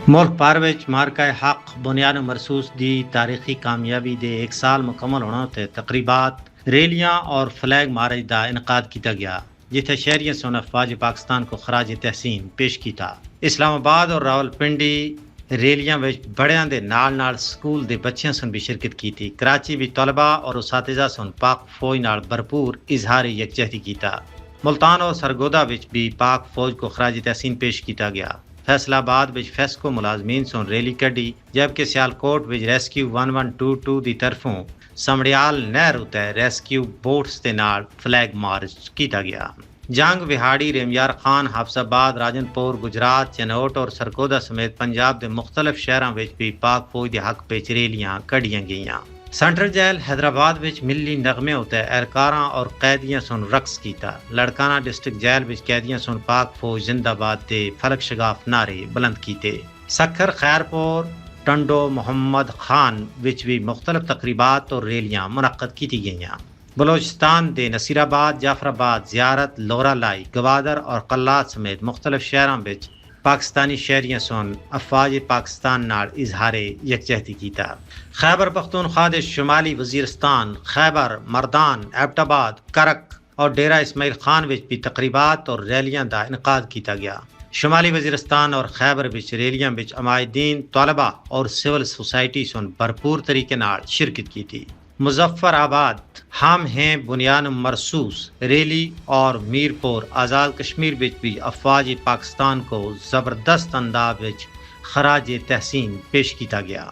ملک بھر وچ مارکہ حق بنیاد مرسوس دی تاریخی کامیابی دے ایک سال مکمل ہونے تے تقریبات ریلیاں اور فلیگ مارچ دا انعقاد کیتا گیا جتھے شہریوں سن افواج پاکستان کو خراج تحسین پیش کیتا۔ اسلام آباد اور راولپنڈی ریلیاں وچ بڑیاں دے نال سکول دے بچیاں سن بھی شرکت کیتی۔ کراچی بھی طلباء اور اساتذہ سن پاک فوج نال بھرپور اظہار یکجہتی کیتا۔ ملتان اور سرگودا وچ بھی پاک فوج کو خراج تحسین پیش کیتا گیا۔ فیصلہ آباد وچ فیسکو ملازمین سن ریلی کڈی جبکہ سیالکوٹ وچ ریسکیو 1122 دی طرفوں سمڑیال نہر اتے ریسکیو بوٹس دے نال فلیگ مارچ کیتا گیا۔ جنگ وہاڑی ریمیار خان حافظ آباد راجن پور گجرات چنوٹ اور سرگودا سمیت پنجاب دے مختلف شہراں وچ بھی پاک فوج دے حق وچ ریلیاں کڈیاں گئیاں۔ سینٹرل جیل حیدرآباد وچ ملی نغمے اتے اہلکاراں اور قیدیاں سن رقص کیتا۔ لڑکانہ ڈسٹرکٹ جیل وچ قیدیاں سن پاک فوج زندہ باد دے فلک شگاف نعرے بلند کیتے۔ سکھر خیرپور ٹنڈو محمد خان وچ بھی مختلف تقریبات اور ریلیاں منعقد کی گئیاں۔ بلوچستان دے نصیر آباد جعفر آباد زیارت لورا لائی گوادر اور قلات سمیت مختلف شہراں وچ پاکستانی شہریاں سن افواج پاکستان نال اظہار یکجہتی کیتا۔ خیبر پختونخوا دے شمالی وزیرستان خیبر مردان ایبٹ آباد کرک اور ڈیرہ اسماعیل خان وچ بھی تقریبات اور ریلیاں دا انعقاد کیتا گیا۔ شمالی وزیرستان اور خیبر وچ ریلیاں وچ عمائدین طلباء اور سول سوسائٹی سن بھرپور طریقے نال شرکت کی۔ مظفر آباد ہم ہیں بنیاد مرسوس ریلی اور میرپور آزاد کشمیر وچ بھی افواج پاکستان کو زبردست انداز وچ خراج تحسین پیش کیتا گیا۔